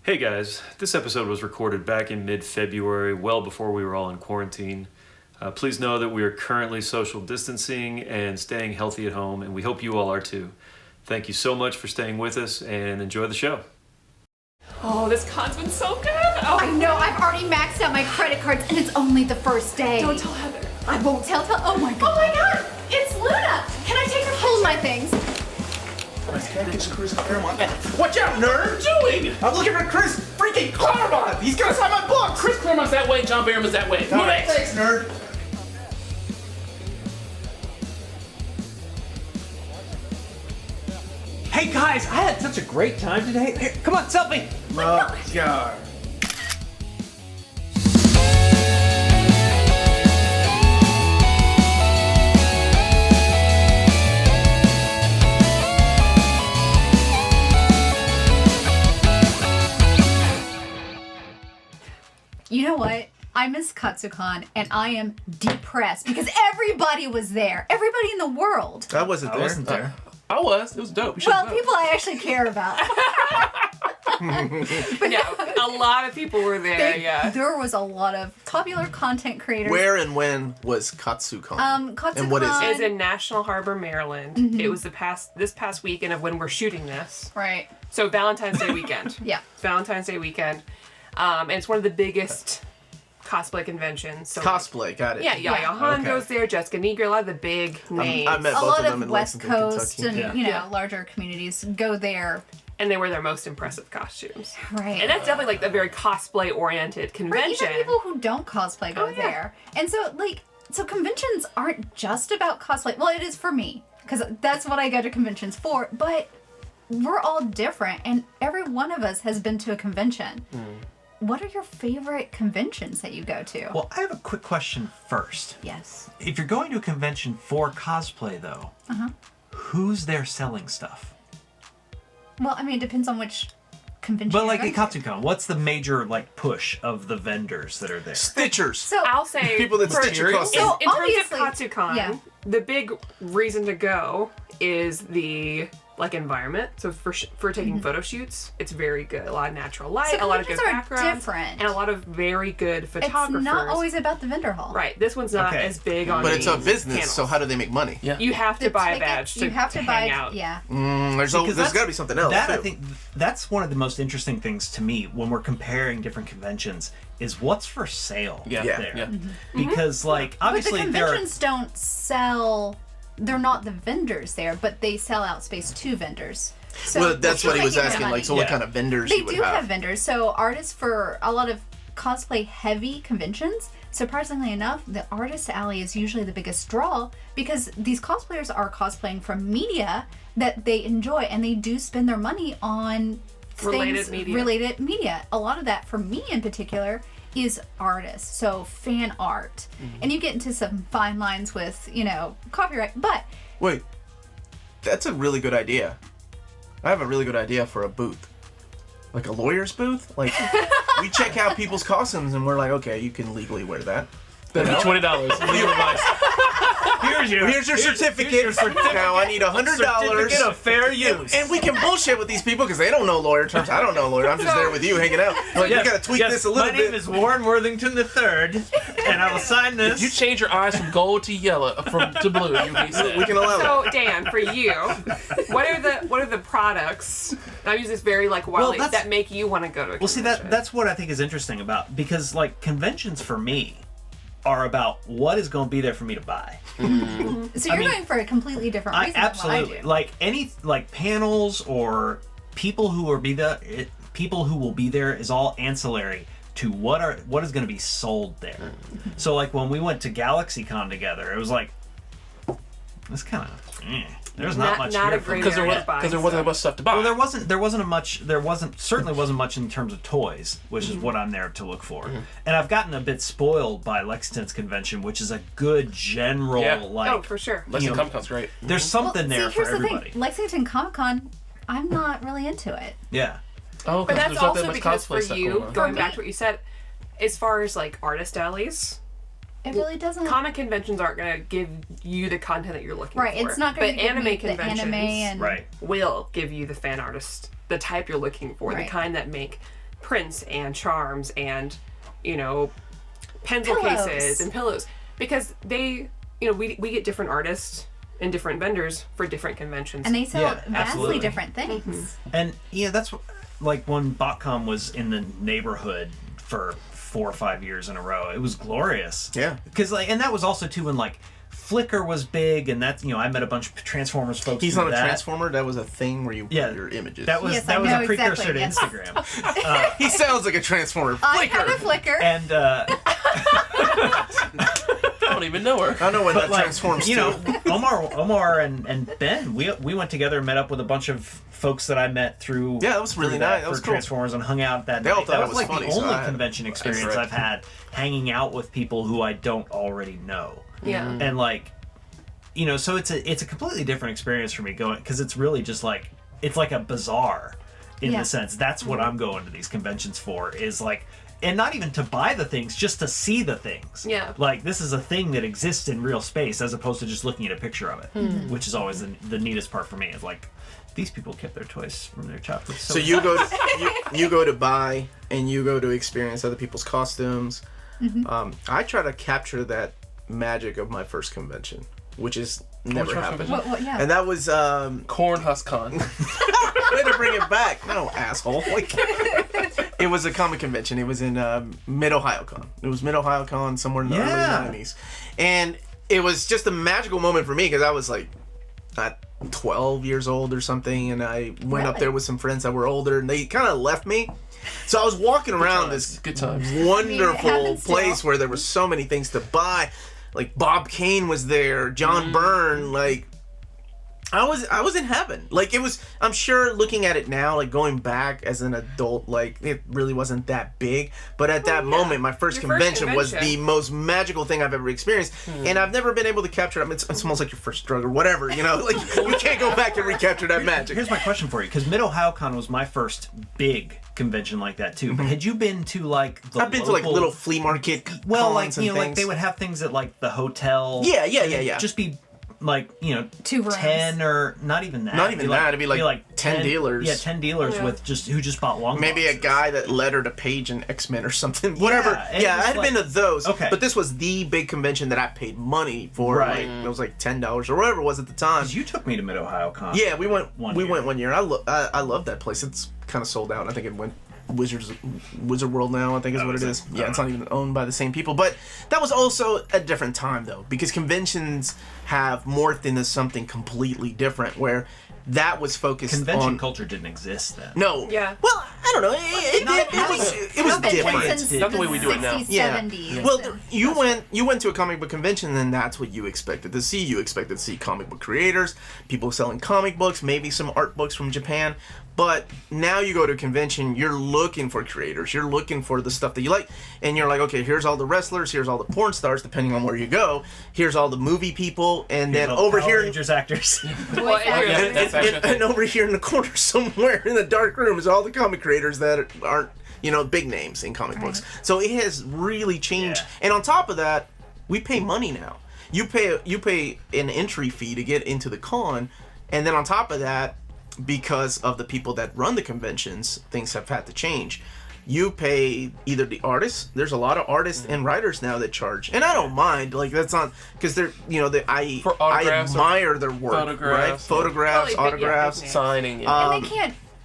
Hey guys, this episode was recorded back in mid-February, well before we were all in quarantine. Please know that we are currently social distancing and staying healthy at home, and we hope you all are too. Thank you so much for staying with us, and enjoy the show. Oh, this con's been so good. Oh, I know, I've already maxed out my credit cards and it's only the first day. Don't tell Heather. I won't tell. Oh my god. Oh my god, it's Luna. Can I take her? Hold my things. Watch out, nerd! Doing? I'm looking for Chris freaking Claremont! He's gonna sign my book! Chris Claremont's that way, John Barrowman's that way. All right, thanks, nerd. Hey guys, I had such a great time today. Here, come on, selfie! Oh, God. You know what? I miss Katsucon and I am depressed because everybody was there. Everybody in the world. I wasn't there. I was. It was dope. Well, people I actually care about. Yeah, a lot of people were there. Yeah. There was a lot of popular content creators. Where and when was Katsucon? Katsucon. And what is It's in National Harbor, Maryland. Mm-hmm. It was this past weekend of when we're shooting this. Right. So Valentine's Day weekend. Yeah. Valentine's Day weekend. And it's one of the biggest cosplay conventions. So Cosplay, got it. Yeah, Yaya Han Okay. goes there, Jessica Negri, a lot of the big names. I met A both lot of them in of West Lexington, Coast Kentucky. and, larger communities go there. And they wear their most impressive costumes. Right. And that's definitely like a very cosplay-oriented Right, convention. even people who don't cosplay go Oh, yeah. there. And so conventions aren't just about cosplay. Well, it is for me, because that's what I go to conventions for, but we're all different, and every one of us has been to a convention. What are your favorite conventions that you go to? Well, I have a quick question first. Yes. If you're going to a convention for cosplay, though, who's there selling stuff? Well, I mean, it depends on which convention But like you're at going to. Katsucon, what's the major push of the vendors that are there? Stitchers. So, I'll say People that stitch your costumes. So, in terms of obviously- Katsucon, yeah. the big reason to go is the environment. So for taking photo shoots, it's very good. A lot of natural light, So a lot of good conventions are backgrounds, different. and a lot of very good it's photographers. not always about the vendor hall. Right. This one's not Okay. as big on. But it's a these business, panels. so how do they make money? Yeah. You have to The buy a ticket- badge to you have to hang buy, out. yeah. There's Because got to be something else, That too. I think that's one of the most interesting things to me when we're comparing different conventions is what's for sale Yeah. there. Yeah. Because obviously but the there are conventions don't sell. They're not the vendors there, but they sell out space to vendors. So Well, that's what he was making asking, money. like, so what Yeah. kind of vendors They you would do have vendors. So artists for a lot of cosplay heavy conventions. Surprisingly enough, the artist alley is usually the biggest draw because these cosplayers are cosplaying from media that they enjoy, and they do spend their money on Related Related media. A lot of that, for me in particular, is artists. So fan art, and you get into some fine lines with copyright, but. Wait, that's a really good idea. I have a really good idea for a booth. Like a lawyer's booth? Like, we check out people's costumes and we're like, okay, you can legally wear that. That'd be $20. Legal advice. here's your certificate. Now I need $100. certificate of fair use. And we can bullshit with these people because they don't know lawyer terms. I don't know lawyer. I'm just there with you hanging out. Like, we gotta tweak this a little my bit. name is Warren Worthington III, and I will sign this. If you change your eyes from gold to yellow, to blue, you be set. We can allow that. So Dan, for you, what are the products? And I use this very wildly that's- that make you want to go to a Well, see, convention? that's what I think is interesting about, because conventions for me are about what is going to be there for me to buy. So you're going for a completely different reason Absolutely. than what I do. Panels or people who will be there is all ancillary to what is going to be sold there. So when we went to GalaxyCon together, it was it's kind of there's not much not here a for me. great Because there wasn't much stuff to buy. Well, there certainly wasn't much in terms of toys, which is what I'm there to look for. And I've gotten a bit spoiled by Lexington's convention, which is a good general oh, for sure. Lexington Comic Con's great. There's something there for here's the everybody. thing. Lexington Comic Con, I'm not really into it. Yeah. Oh, But that's there's not that also much because for cosplay stuff you, going on. going For back me- to what you said, as far as artist alleys, It really doesn't. comic conventions aren't going to give you the content that you're looking Right, for. it's not going But to give anime me the conventions anime and Right. will give you the fan artist, the type you're looking for, Right. the kind that make prints and charms and, you know, pencil Pillows. cases and pillows, because they, you know, we get different artists and different vendors for different conventions. And they sell Yeah, vastly absolutely. different things. And yeah, that's like when BotCon was in the neighborhood for 4 or 5 years in a row. It was glorious. Yeah. Because like, and that was also too when like Flickr was big, and that's, you know, I met a bunch of Transformers folks. He's through not a that. transformer. That was a thing where you Yeah, put your images. That was Yes, that I was know a precursor exactly, to yes. Instagram. He sounds like a transformer. I had a Flickr. And I don't even know her. I know when but that like, transforms you know, too. Omar and Ben, we went together and met up with a bunch of folks that I met through. Yeah, that was really through nice. That was for cool. Transformers and hung out that They all night. thought That it was was like funny, the so only I- convention experience Correct. I've had hanging out with people who I don't already know. Yeah. And like, you know, so it's a completely different experience for me going, because it's really just like, it's like a bazaar in Yeah. the sense. That's what I'm going to these conventions for, is like, and not even to buy the things, just to see the things. Yeah. Like, this is a thing that exists in real space as opposed to just looking at a picture of it, which is always the neatest part for me. Is like, these people kept their toys from their childhood. So you go you go to buy and you go to experience other people's costumes. I try to capture that magic of my first convention, which is never first happened. convention? What, yeah. And that was Cornhusk-Con. way to bring it back. No, asshole. Like, it was a comic convention. It was in Mid-Ohio-Con. It was Mid-Ohio-Con somewhere in the Yeah. early 90s. And it was just a magical moment for me because I was like 12 years old or something, and I went up Really? there with some friends that were older, and they kind of left me. So I was walking around this Good times. wonderful happens to place all. where there were so many things to buy. Like Bob Kane was there, John Byrne, like I was in heaven. Like it was, I'm sure looking at it now, like going back as an adult, like it really wasn't that big. But at that moment, my first Your first convention was the convention. most magical thing I've ever experienced. And I've never been able to capture it. I mean, it's almost like your first drug or whatever, you know? Like you can't go back and recapture that magic. Here's my question for you, because Mid-Ohio-Con was my first big convention like that too. But had you been to like the I've been to like local- little flea market well, cons like, and you know, like things. they would have things at like the hotel. Yeah. Just be like, you know, 2 rooms. 10 or not even that. Not even that, it'd be like 10 dealers. Yeah, 10 dealers Yeah. with who just bought long Maybe a boxes. guy that lettered a page in X-Men or something. Whatever. and Yeah, it was I had like- been to those. Okay. But this was the big convention that I paid money for. Right. Like, it was like $10 or whatever it was at the time. 'Cause you took me to Mid-Ohio-Con. Yeah, we went One we year. went one year. I love that place. It's kind of sold out. I think it went Wizard World now, I think is Oh, what is it it? is. I Yeah, don't it's not even owned by the same people. But that was also a different time though, because conventions have morphed into something completely different where that was focused Convention on culture didn't exist then. No. Yeah. Well, I don't know. It was different. Since Not the way we do it now. 60s, Yeah. 70s. Well, you went to a comic book convention, and that's what you expected to see. You expected to see comic book creators, people selling comic books, maybe some art books from Japan. But now you go to a convention, you're looking for creators, you're looking for the stuff that you like, and you're like, okay, here's all the wrestlers, here's all the porn stars, depending on where you go. Here's all the movie people, and then All the over Power here. Rangers actors. Well, Yeah, that's actually And over here in the corner somewhere in the dark room is all the comic creators that aren't, big names in comic books. So it has really changed. Yeah. And on top of that, we pay money now. You pay an entry fee to get into the con, and then on top of that, because of the people that run the conventions, things have had to change. You pay either the artists. There's a lot of artists and writers now that charge, and I don't mind. Like that's not because they're I For autographs or admire their work, right? photographs. Photographs, Well, yeah, autographs. big signing. Yeah. And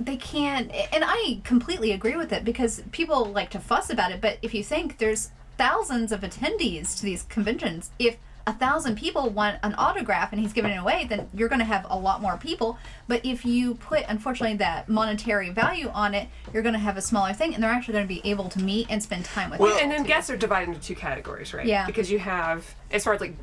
they can't, and I completely agree with it because people like to fuss about it, but if you think there's thousands of attendees to these conventions, if 1,000 people want an autograph and he's giving it away, then you're going to have a lot more people. But if you put, unfortunately, that monetary value on it, you're going to have a smaller thing, and they're actually going to be able to meet and spend time with Well, people. And then guests are divided into 2 categories, right? Yeah. Because you have, as far as like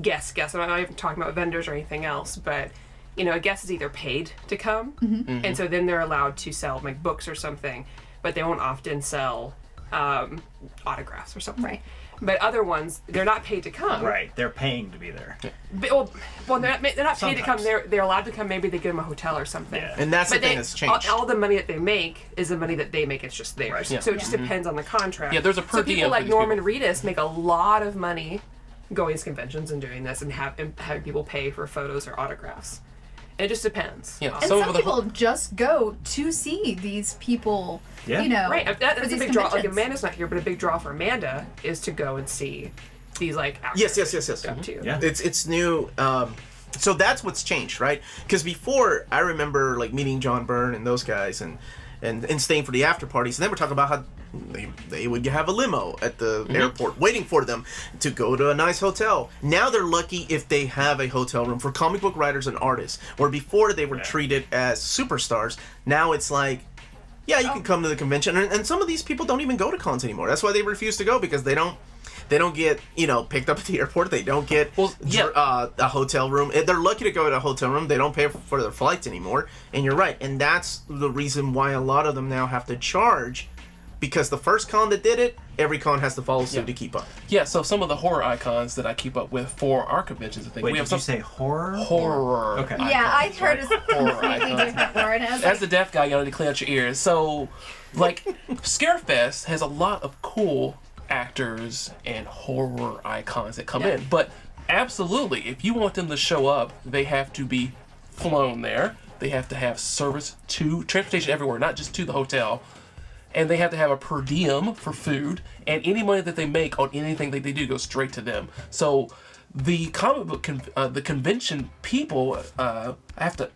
guests, I'm not even talking about vendors or anything else, but a guest is either paid to come, and so then they're allowed to sell like books or something, but they won't often sell autographs or something. Right. But other ones, they're not paid to come. Right, they're paying to be there. But, well, they're not paid to come. Sometimes. They're allowed to come. Maybe they give them a hotel or something. Yeah. And that's But the thing that's changed. all the money that they make is the money that they make. It's just theirs. Right. Yeah. So it just depends on the contract. Yeah, there's a per So diem people for like these Norman people. Reedus make a lot of money going to conventions and doing this and having people pay for photos or autographs. It just depends. Yeah. And some people just go to see these people, Yeah. you know. Right, that's for a these big draw. Like conventions. Amanda's not here, but a big draw for Amanda is to go and see these like actors. Yes. Stuff too. Yeah. It's new. So that's what's changed, right? Because before, I remember like meeting John Byrne and those guys and staying for the after parties, and then we're talking about how they would have a limo at the airport waiting for them to go to a nice hotel. Now they're lucky if they have a hotel room for comic book writers and artists, where before they were treated as superstars. Now it's like, yeah, you can come to the convention, and some of these people don't even go to cons anymore. That's why they refuse to go, because they don't get, picked up at the airport. They don't get a hotel room. They're lucky to go to a hotel room. They don't pay for their flights anymore. And you're right. And that's the reason why a lot of them now have to charge, because the first con that did it, every con has to follow suit to keep up. Yeah, so some of the horror icons that I keep up with for our conventions, I think Wait, we have did you say horror? horror. Okay. Yeah, I heard a Horror completely icons. different word. And I was As like, the deaf guy, you need to clean out your ears. So, like, Scarefest has a lot of cool actors and horror icons that come in. But absolutely, if you want them to show up, they have to be flown there. They have to have service to transportation everywhere, not just to the hotel. And they have to have a per diem for food, and any money that they make on anything that they do goes straight to them. So the comic book, the convention people have to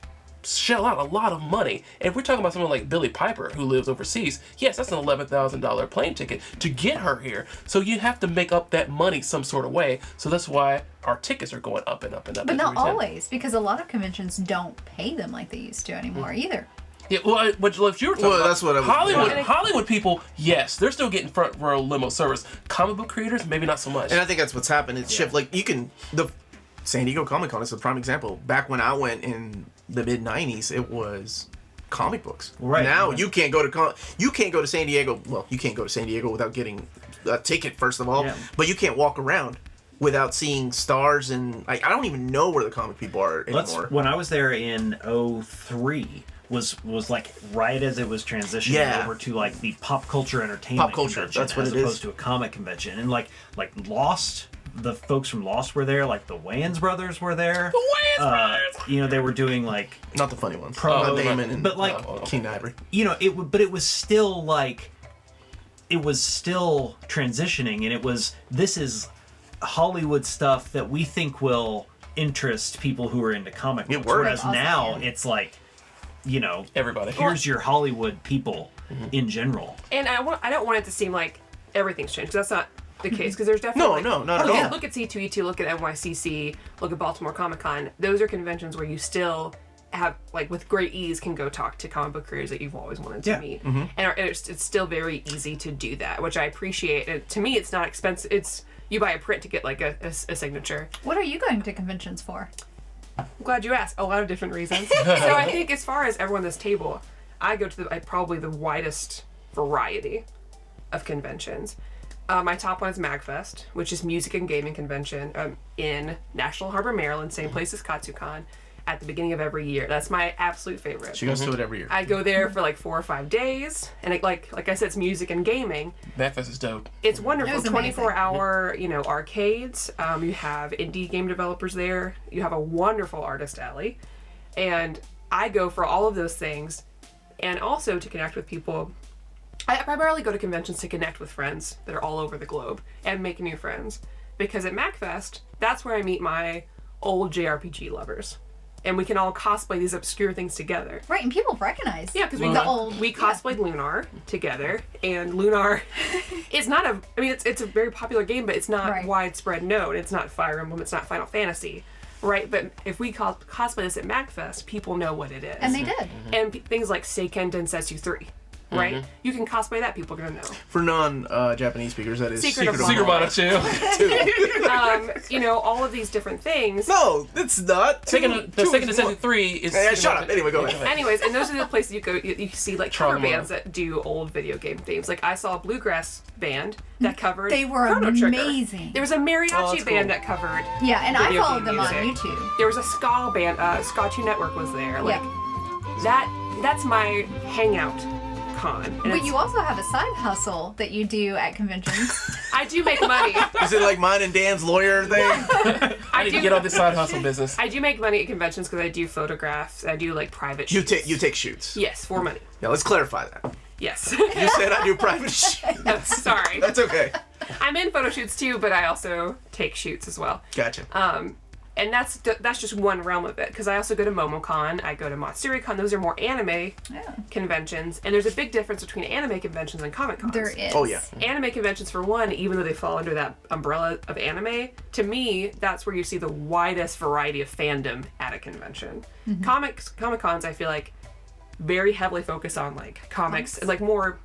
shell out a lot of money. And if we're talking about someone like Billie Piper, who lives overseas, yes, that's an $11,000 plane ticket to get her here. So you have to make up that money some sort of way. So that's why our tickets are going up and up and up. but as not we attend. always, because a lot of conventions don't pay them like they used to anymore either. Yeah, well, but if you were talking about that's what I was- Hollywood people, yes, they're still getting front row limo service. Comic book creators, maybe not so much. And I think that's what's happened. It's shift. Like, the San Diego Comic Con is a prime example. Back when I went in the mid '90s, it was comic books. Right. Now you can't go to San Diego. Well, you can't go to San Diego without getting a ticket, first of all. Yeah. But you can't walk around without seeing stars, and I don't even know where the comic people are anymore. When I was there in 2003 was like right as it was transitioning over to like the pop culture entertainment Pop culture, convention, that's what as it is. opposed to a comic convention. And like Lost, the folks from Lost were there, like the Wayans brothers were there. The Wayans brothers! They were doing like Not the funny ones. Promo, Not Damon and but like King Ivory. it was still like it was still transitioning, and this is Hollywood stuff that we think will interest people who are into comic books. works. Whereas Awesome, now yeah. it's like, Everybody. here's your Hollywood people in general. And I don't want it to seem like everything's changed, because that's not the case. Because there's definitely No, not at all. Look at C2E2, look at NYCC, look at Baltimore Comic Con. Those are conventions where you still have, like, with great ease, can go talk to comic book creators that you've always wanted to meet. And it's still very easy to do that, which I appreciate. And to me, it's not expensive. It's you buy a print to get like a signature. What are you going to conventions for? I'm glad you asked. A lot of different reasons. So I think as far as everyone at this table, I go to probably the widest variety of conventions. My top one is MagFest, which is music and gaming convention in National Harbor, Maryland, same place as Katsucon, at the beginning of every year. That's my absolute favorite. She goes to it every year. I go there for like 4 or 5 days, and like I said, it's music and gaming. MagFest is dope. It's wonderful. It was amazing. 24-hour, arcades. You have indie game developers there. You have a wonderful artist alley, and I go for all of those things, and also to connect with people. I primarily go to conventions to connect with friends that are all over the globe and make new friends, because at MagFest, that's where I meet my old JRPG lovers. And we can all cosplay these obscure things together. Right, and people recognize. Yeah, because we yeah. cosplayed Lunar together, and Lunar is not it's a very popular game, but it's not widespread known. It's not Fire Emblem, it's not Final Fantasy, right? But if we cosplay this at MagFest, people know what it is. And they did. And things like Seiken Densetsu 3, right? You can cosplay that, people are gonna know. For non-Japanese speakers, that is Secret of Secret Mana. Mana too. All of these different things. No, it's not. The second Assassin 3 is. Yeah, shut up. Anyway, go ahead. Anyways, and those are the places you go. You see like cover Trauma. bands that do old video game themes. Like I saw a bluegrass band that covered. They were Chrono Trigger. amazing. There was a mariachi that's band cool. that covered. Yeah, and I video followed game them on music. YouTube. There was a ska band. Ska 2 Network was there. Like Yeah. that's my hangout con. And But it's- you also have a side hustle that you do at conventions. I do make money. Is it like mine and Dan's lawyer thing? I need to get on this side hustle business. I do make money at conventions because I do photographs. I do like private You shoots. take shoots. Yes, for money. Yeah, let's clarify that. Yes. You said I do private shoots. Sorry. That's okay. I'm in photo shoots too, but I also take shoots as well. Gotcha. And that's just one realm of it. Because I also go to MomoCon, I go to MonsterCon. Those are more anime conventions. And there's a big difference between anime conventions and Comic Cons. There is. Oh, yeah. Anime conventions, for one, even though they fall under that umbrella of anime, to me, that's where you see the widest variety of fandom at a convention. Comic Cons, I feel like, very heavily focus on like comics, like more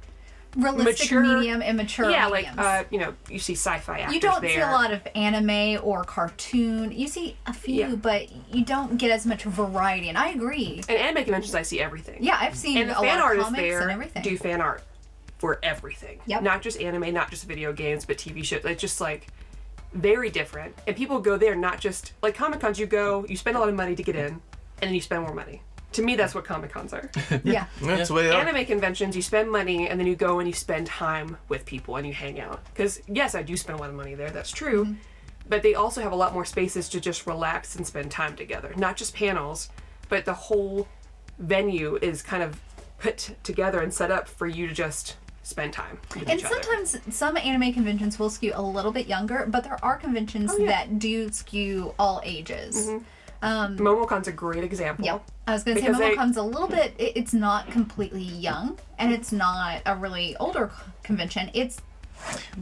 Realistic mature- medium and mature mediums. you see sci-fi actors You don't there. see a lot of anime or cartoon. You see a few, Yeah. but you don't get as much variety. And I agree. And anime conventions, I see everything. Yeah, I've seen And the a fan lot of artists comics there and everything. do fan art for everything. Yep. Not just anime, not just video games, but TV shows. It's just like very different. And people go there not just like Comic Cons. You go, you spend a lot of money to get in, and then you spend more money. To me, that's what Comic Cons are. Yeah. That's the way they are. Anime conventions, you spend money, and then you go and you spend time with people and you hang out. Because yes, I do spend a lot of money there. That's true. Mm-hmm. But they also have a lot more spaces to just relax and spend time together. Not just panels, but the whole venue is kind of put together and set up for you to just spend time with And each other. sometimes some anime conventions will skew a little bit younger, but there are conventions that do skew all ages. MomoCon's a great example. Yep. I was going to say Because they- MomoCon's a little bit, it's not completely young, and it's not a really older convention. It's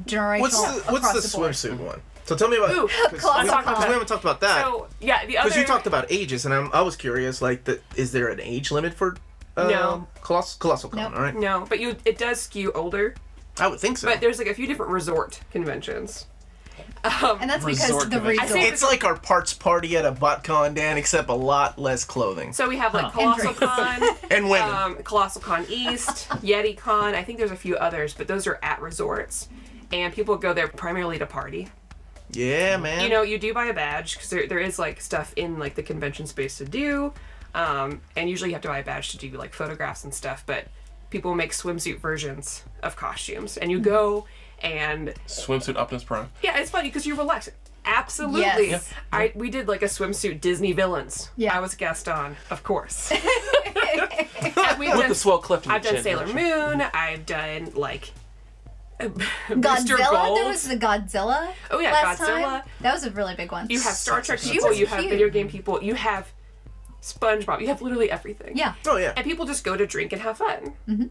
generational What's the across the board. swimsuit one? So tell me about. Ooh, Because Colossal let's talk about Con. that. we haven't talked about that. So yeah, the other. Because you talked about ages, and I was curious. Like, is there an age limit for? No. Colossal Con, Nope. all right? No, but it does skew older. I would think so. But there's like a few different resort conventions. And that's because Resort the convention. I resort. think- It's like our parts party at a BotCon, Dan, except a lot less clothing. So we have like And Colossal drinks. Con, And women. Colossal Con East, Yeti Con. I think there's a few others, but those are at resorts, and people go there primarily to party. Yeah, man. You know, you do buy a badge because there is like stuff in like the convention space to do, and usually you have to buy a badge to do like photographs and stuff. But people make swimsuit versions of costumes, and you go and Swimsuit Optimus Prime. yeah, it's funny because you relax. Absolutely. Yes. We did like a swimsuit Disney villains. Yeah. I was a guest on, of course. And we've With done, the swell cleft in I've the done chin. Sailor Moon. I've done like Booster Godzilla? Gold. There was the Godzilla. Oh, yeah, last Godzilla. Time. That was a really big one. You have Star Trek She people. was You have cute. video game people. You have SpongeBob. You have literally everything. Yeah. Oh, yeah. And people just go to drink and have fun. Mm-hmm.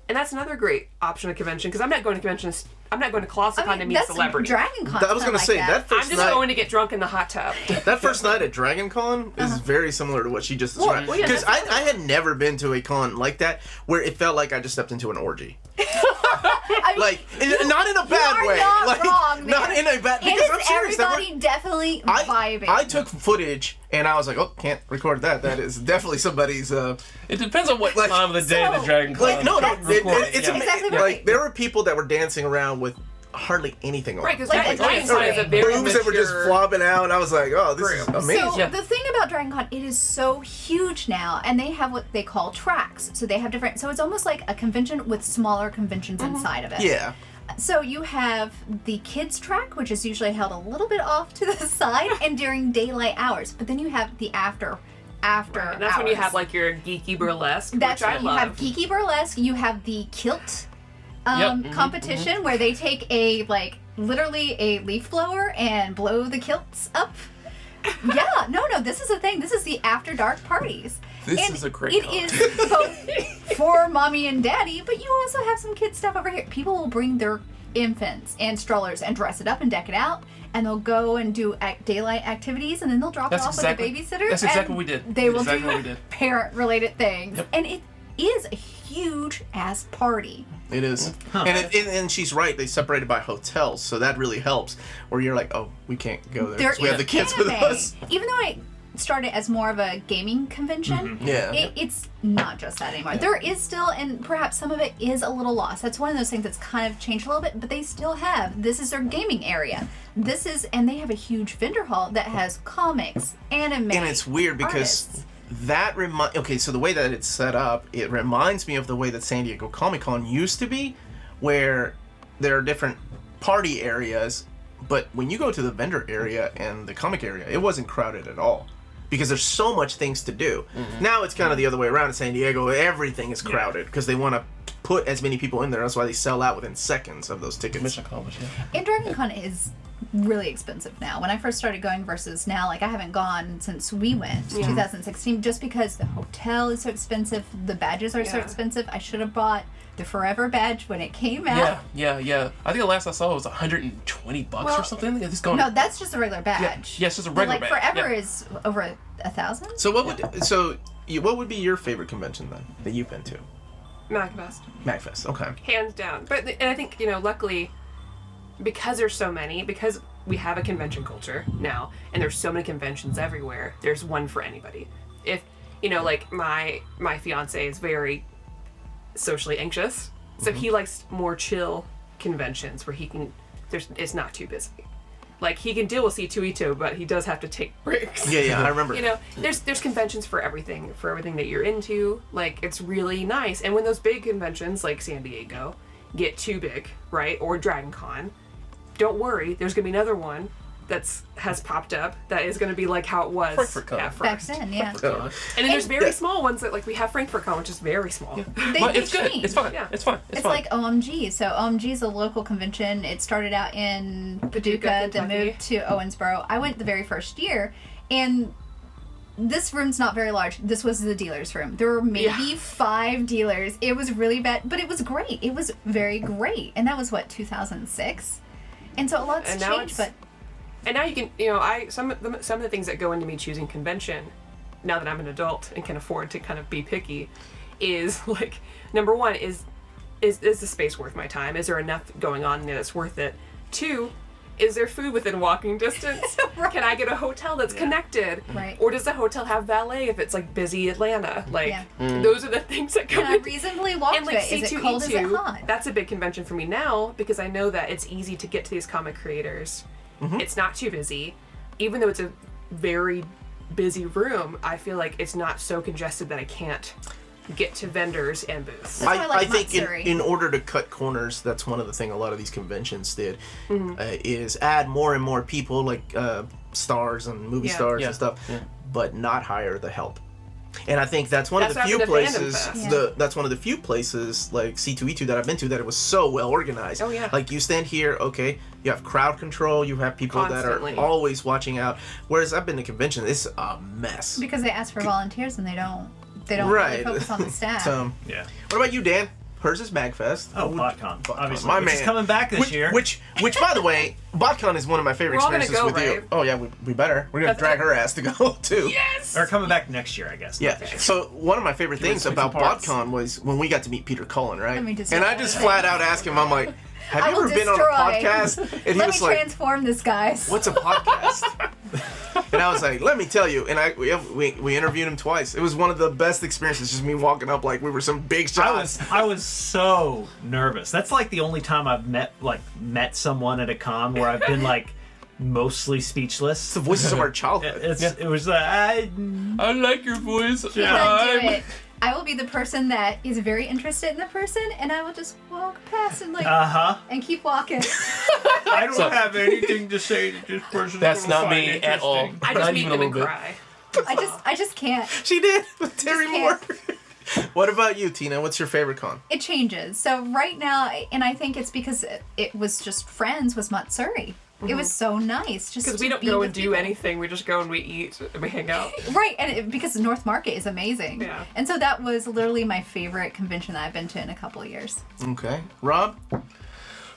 And that's another great option at convention because I'm not going to conventions. I'm not going to Colossal Con to meet a celebrity. Dragon Con. I was gonna say that I'm first just night. going to get drunk in the hot tub. That first night at Dragon Con is very similar to what she just described. well, yeah, Because that's I had never been to a con like that where it felt like I just stepped into an orgy. I mean, Like, not in a bad are way. not like, wrong, not man. in a bad. it Because I'm is serious. there were- everybody definitely vibing. I took footage and I was like, oh, can't record that. That is definitely somebody's. It depends on what Like- time of the day So, the Dragon Con Like, no, That's- it's yeah. exactly like right. there were people that were dancing around with hardly anything on. Right, because Like, Dragon Con is a like, very boobs that were just mature- flopping out. And I was like, oh, this is Group. amazing. So Yeah. the thing about Dragon Con, it is so huge now, and they have what they call tracks. So they have different. So it's almost like a convention with smaller conventions inside of it. Yeah. So you have the kids track, which is usually held a little bit off to the side and during daylight hours. But then you have the after And that's when you hours. have like your geeky burlesque, That's which I right. You love. have geeky burlesque. You have the kilt Yep. competition where they take a literally a leaf blower and blow the kilts up. Yeah, no, this is a thing. This is the after dark parties. This And is a great It con. is both for mommy and daddy, but you also have some kid stuff over here. People will bring their infants and strollers and dress it up and deck it out, and they'll go and do daylight activities, and then they'll drop That's it off exactly- with a babysitter. that's exactly and what we did. They will Exactly do what we did. parent-related things, Yep. and it is a huge ass party. It is. And she's right. They separated by hotels, so that really helps. Where you're like, oh, we can't go there. There 'cause we have is the kids with anime. us. Even though I started as more of a gaming convention, Yeah. it's not just that anymore. There is still, and perhaps some of it is a little lost. That's one of those things that's kind of changed a little bit, but they still have. This is their gaming area. And they have a huge vendor hall that has comics, anime. And it's weird because artists. Okay, so the way that it's set up, it reminds me of the way that San Diego Comic-Con used to be, where there are different party areas, but when you go to the vendor area and the comic area, it wasn't crowded at all. Because there's so much things to do. Now it's kind of the other way around in San Diego. Everything is crowded because they want to put as many people in there. That's why they sell out within seconds of those tickets. Mission accomplished, yeah. And Dragon Con is really expensive now. When I first started going versus now, like I haven't gone since we went, 2016, just because the hotel is so expensive, the badges are so expensive. I should have bought the Forever badge when it came out. Yeah. I think the last I saw was $120 or something. It's going. No, that's just a regular badge. Yeah, it's just a regular but, badge. Forever Yeah. is over 1,000. So what would be your favorite convention then that you've been to? MagFest. MagFest. Okay. Hands down. And I think, luckily, because there's so many, because we have a convention culture now, and there's so many conventions everywhere, there's one for anybody. If, like my fiance is very socially anxious, so he likes more chill conventions where it's not too busy. Like, he can deal with C2E2, but he does have to take breaks. Yeah, I remember. There's conventions for everything that you're into. Like, it's really nice. And when those big conventions, like San Diego, get too big, right, or Dragon Con, don't worry, there's going to be another one has popped up that is going to be like how it was FrankfurtCon. at Back first. then, yeah. And then there's very small ones that, like, we have FrankfurtCon, which is very small. But it's good. change. It's fun. Yeah. It's fun. It's like OMG. So OMG is a local convention. It started out in Paducah, then Kentucky. moved to Owensboro. I went the very first year, and this room's not very large. This was the dealer's room. There were maybe 5 dealers. It was really bad, but it was great. It was very great. And that was, 2006? And so a lot's And now changed, but... And now you can, some of the things that go into me choosing convention, now that I'm an adult and can afford to kind of be picky, is like, number one, is the space worth my time? Is there enough going on there that's worth it? 2, is there food within walking distance? Right. Can I get a hotel that's connected? Right. Or does the hotel have valet if it's like busy Atlanta? Like, Yeah. those are the things that come Can I into reasonably walk and to like it? Is it cold? Is it hot? that's a big convention for me now because I know that it's easy to get to these comic creators. It's not too busy. Even though it's a very busy room, I feel like it's not so congested that I can't get to vendors and booths. That's why I like think Matsuri. in order to cut corners, that's one of the things a lot of these conventions did, is add more and more people, like stars and movie stars and stuff, but not hire the help. And I think that's one of the That's few what happened to places. Fandom Fest. That's one of the few places like C2E2 that I've been to that it was so well organized. Oh, yeah. Like you stand here, okay, you have crowd control, you have people Constantly. that are always watching out. Whereas I've been to conventions, it's a mess. Because they ask for volunteers and they don't really Right. focus on the staff. Yeah. What about you, Dan? Hers is MagFest. Oh, BotCon. Obviously. My Which is man. coming back this year. Which, by the way, BotCon is one of my favorite We're all gonna experiences go, with you. right? Oh yeah, we better. We're gonna drag her ass to go too. Yes! Or coming back next year, I guess. Yeah. So one of my favorite things swing about some parts. BotCon was when we got to meet Peter Cullen, right? Let me just And I say just that. flat out asked him, I'm like, have I you will ever been on a destroy. podcast? And he Let was me like, transform this, guys. what's a podcast? And I was like, let me tell you. And we interviewed him twice. It was one of the best experiences, just me walking up like we were some big shots. I was so nervous. That's like the only time I've met someone at a con where I've been like mostly speechless. It's the voices of our childhood. It was I like your voice. If I do it, I will be the person that is very interested in the person, and I will just walk past and and keep walking. I don't have anything to say to this person. That's not me at all. I Not just meet even a them and little bit. cry. I just can't. She did with Terry Moore. can't. What about you, Tina? What's your favorite con? It changes. So right now, and I think it's because it was just friends, was Matsuri. It was so nice. Just Because we to don't be go with and do people. anything. We just go and we eat and we hang out. Right, and because North Market is amazing. Yeah. And so that was literally my favorite convention that I've been to in a couple of years. Okay. Rob?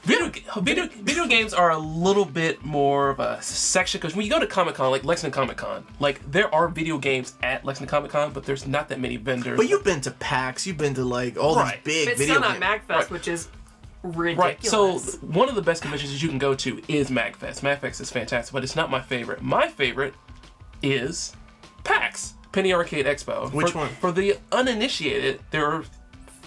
Video games are a little bit more of a section because when you go to Comic Con, like Lexington Comic Con, like there are video games at Lexington Comic Con, but there's not that many vendors. But you've been to PAX, you've been to like all these Right. big But it's video still not games. MagFest, Right. which is Right. ridiculous. So one of the best conventions you can go to is MagFest. MagFest is fantastic, but it's not my favorite. My favorite is PAX, Penny Arcade Expo. Which For- one? For the uninitiated, there are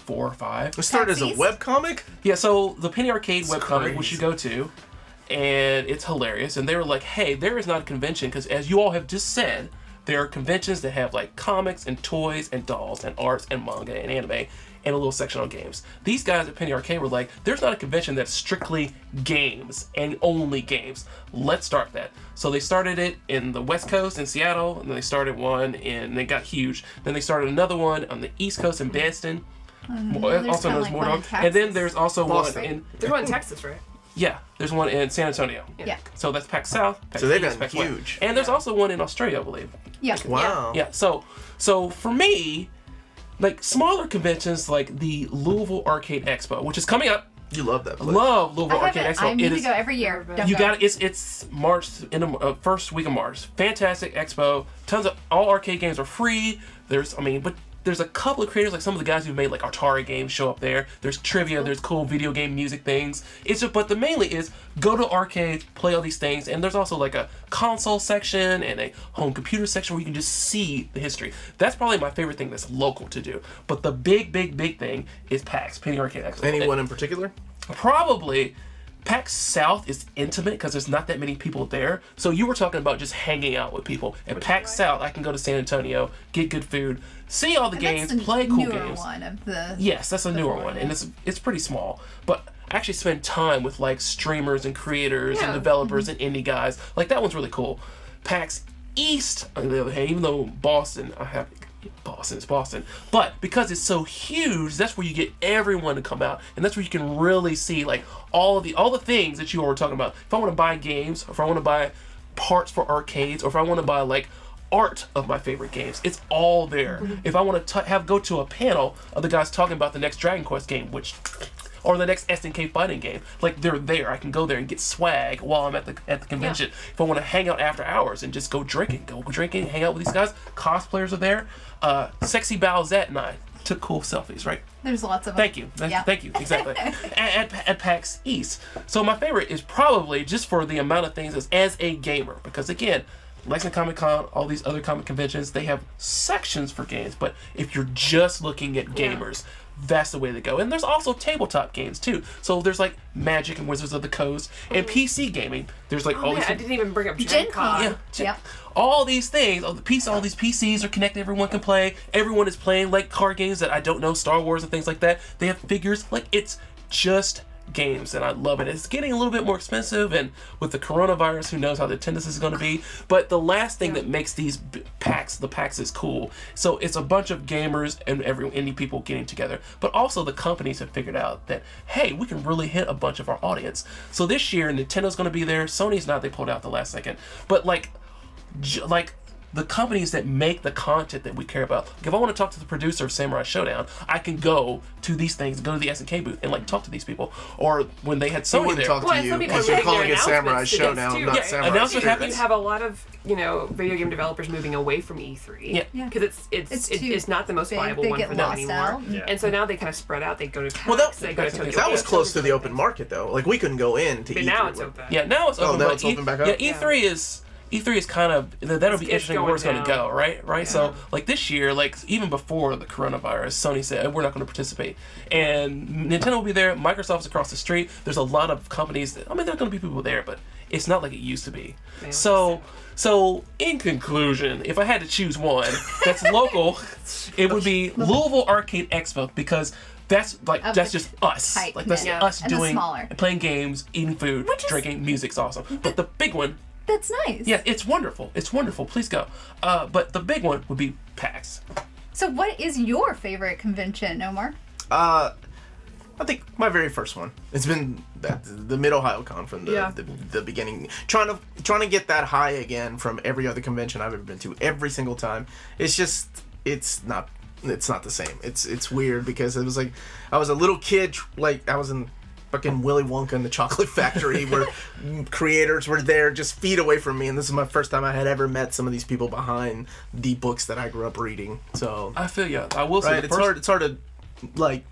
4 or 5. It started as a Taxis? webcomic? Yeah, so the Penny Arcade webcomic, which crazy. you go to, and it's hilarious. And they were like, hey, there is not a convention, because as you all have just said, There are conventions that have like comics and toys and dolls and arts and manga and anime and a little section on games. These guys at Penny Arcade were like, there's not a convention that's strictly games and only games. Let's start that. So they started it in the West Coast in Seattle, and then they started one and they got huge. Then they started another one on the East Coast in Boston, also known as Mordor. And then there's also Boston. one in There's one in Texas, right? yeah, there's one in San Antonio. Yeah. So that's PAX South, PAX So they've East, been PAX West. huge. And there's also one in Australia, I believe. Yeah. Wow. Yeah, so for me, like smaller conventions like the Louisville Arcade Expo, which is coming up. You love that place. Love Louisville I Arcade haven't. Expo. I need It to is go every year. Don't you go. got it. It's March in the first week of March. Fantastic expo. Tons of all arcade games are free. But there's a couple of creators, like some of the guys who've made like Atari games show up there. There's trivia. There's cool video game music things. But the mainly is go to arcades, play all these things, and there's also like a console section and a home computer section where you can just see the history. That's probably my favorite thing that's local to do. But the big thing is PAX, Penny Arcade Expo. Anyone in particular? Probably PAX South is intimate because there's not that many people there. So you were talking about just hanging out with people. At PAX South, I can go to San Antonio, get good food, see all the games, That's the play cool newer games. one of the. Yes, that's a newer four, one, yeah. and it's pretty small. But I actually spend time with like streamers and creators and Yeah. developers and indie guys. Like that one's really cool. PAX East, on the other hand, even though Boston is Boston, but because it's so huge, that's where you get everyone to come out, and that's where you can really see like all the things that you were talking about. If I want to buy games, or if I want to buy parts for arcades, or if I want to buy like art of my favorite games, it's all there. If I want to go to a panel of the guys talking about the next Dragon Quest game, or the next SNK fighting game, like they're there. I can go there and get swag while I'm at the convention. If I want to hang out after hours and just go drinking, hang out with these guys. Cosplayers are there. Sexy Bowsette and I took cool selfies, right? There's lots of them. Thank you. Yeah. Thank you. Exactly. at PAX East. So my favorite is probably just for the amount of things as a gamer, because again, Lexington Comic Con, all these other comic conventions, they have sections for games. But if you're just looking at gamers, that's the way to go. And there's also tabletop games too. So there's like Magic and Wizards of the Coast and PC gaming. There's like all these. I didn't even bring up Gen Gen Con. Con. Yeah. All these things, all these PCs are connected. Everyone can play. Everyone is playing like card games that I don't know, Star Wars and things like that. They have figures. Like it's just games, and I love it. It's getting a little bit more expensive, and with the coronavirus, who knows how the attendance is going to be. But the last thing that makes these the PAX is cool. So it's a bunch of gamers and indie people getting together. But also the companies have figured out that, hey, we can really hit a bunch of our audience. So this year, Nintendo's going to be there. Sony's not. They pulled out the last second. But like the companies that make the content that we care about. Like if I want to talk to the producer of Samurai Showdown, I can go to these things, go to the SNK booth, and like talk to these people. Or when they had I Sony wouldn't there. talk to Well, you some people because are you're making calling their it Samurai announcements to Showdown, this, too. not Yeah, Samurai announcements Showdown. happen. You have a lot of video game developers moving away from E3. Yeah. Because it's not the most Big, viable they one get for them lost anymore. out. Yeah. And so now they kind of spread out. They go to PAX, Well, they go to Tokyo. That was Game close Show, to the open market though. Like we couldn't go in to But E3. now it's open. Yeah, now it's open. now but it's open back up? Yeah, E3 is kind of that'll be It's interesting where it's going to going go, right? So like this year, like even before the coronavirus, Sony said we're not going to participate, and Nintendo will be there. Microsoft's across the street. There's a lot of companies that there's going to be people there, but it's not like it used to be. Yeah. So in conclusion, if I had to choose one that's local, it would be Louisville Arcade Expo, because that's just us. tight Like that's knit. Yeah. us And the doing smaller. playing games, eating food, Which is- drinking. Music's awesome. But the big one, That's nice. yeah, it's wonderful. It's wonderful. Please go. But the big one would be PAX. So, what is your favorite convention, Omar? I think my very first one. It's been the Mid Ohio Con from the beginning. Trying to get that high again from every other convention I've ever been to. Every single time. It's not the same. It's weird because it was like I was a little kid. Like I was in fucking Willy Wonka and the Chocolate Factory, where creators were there just feet away from me, and this is my first time I had ever met some of these people behind the books that I grew up reading. So I feel you. I will say right, it's hard to like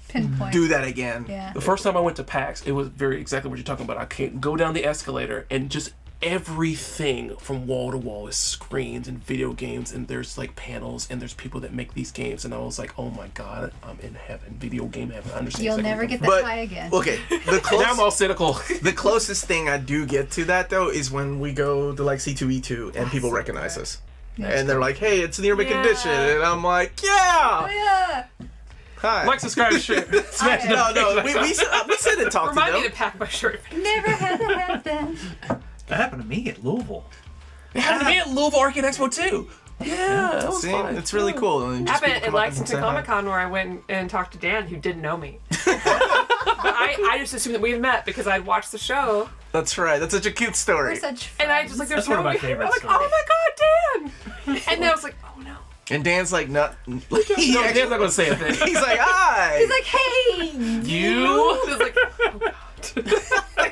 Pinpoint. do that again. Yeah. the first time I went to PAX, it was very exactly what you're talking about. I can't go down the escalator and just everything from wall to wall is screens and video games, and there's like panels, and there's people that make these games, and I was like, oh my god, I'm in heaven, video game heaven. I understand. You'll exactly never what get you're that But high again. okay, now I'm all cynical. the closest thing I do get to that though is when we go to like C2E2 and people recognize us. And they're like, hey, it's near Yeah. condition. And I'm like, yeah! Yeah. Hi. Like, subscribe, share, smash the no, we said to talk Remind to me them. to pack my shirt. Never had that happen. That happened to me at Louisville. It happened to me at Louisville Arcade Expo too. Yeah, that was See, fun. it's really cool. And just Happened people at come up and say Lexington hi. Comic Con where I went and talked to Dan, who didn't know me. But I just assumed that we had met because I'd watched the show, That's right. That's such a cute story. We're such and I just like, there's That's one no of my way. favorite I'm like, stories. oh my god, Dan! And then I was like, oh no. And Dan's like, not. No, Dan's not gonna say a thing. He's like, hi. He's like, hey, You? I was like, oh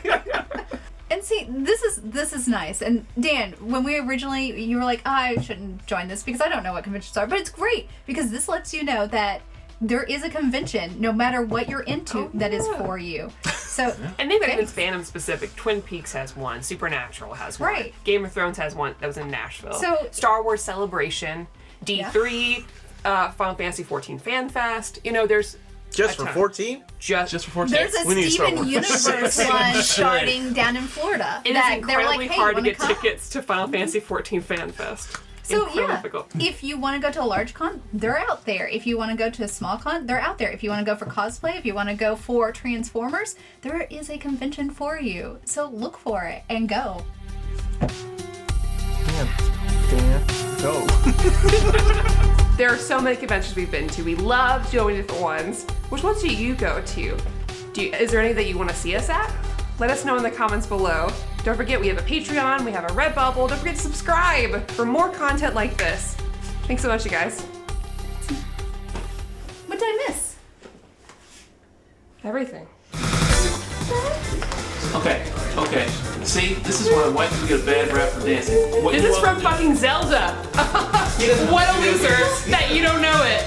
god. And see, this is nice. And Dan, when we originally, you were like, I shouldn't join this because I don't know what conventions are. But it's great because this lets you know that there is a convention, no matter what you're into, that is for you. So, And they've got even thanks. fandom specific. Twin Peaks has one. Supernatural has one. Right. Game of Thrones has one that was in Nashville. So- Star Wars Celebration, D3, Final Fantasy 14 Fan Fest. You know, there's Just a for ton. 14? Just before There's a We need Star Steven Wars. Universe one starting down in Florida. It is that they were incredibly like, hey, hard to wanna get come? tickets to Final Fantasy 14 Fan Fest. So Incredibly yeah, difficult. if you want to go to a large con, they're out there. If you want to go to a small con, they're out there. If you want to go for cosplay, if you want to go for Transformers, there is a convention for you. So look for it and go. Dan, go. There are so many conventions we've been to. We love doing different ones. Which ones do you go to? Is there any that you want to see us at? Let us know in the comments below. Don't forget, we have a Patreon, we have a Redbubble. Don't forget to subscribe for more content like this. Thanks so much, you guys. What did I miss? Everything. Okay. See, this is why white people get a bad rap for dancing. What This you is wanna from do- fucking Zelda. What a loser that you don't know it.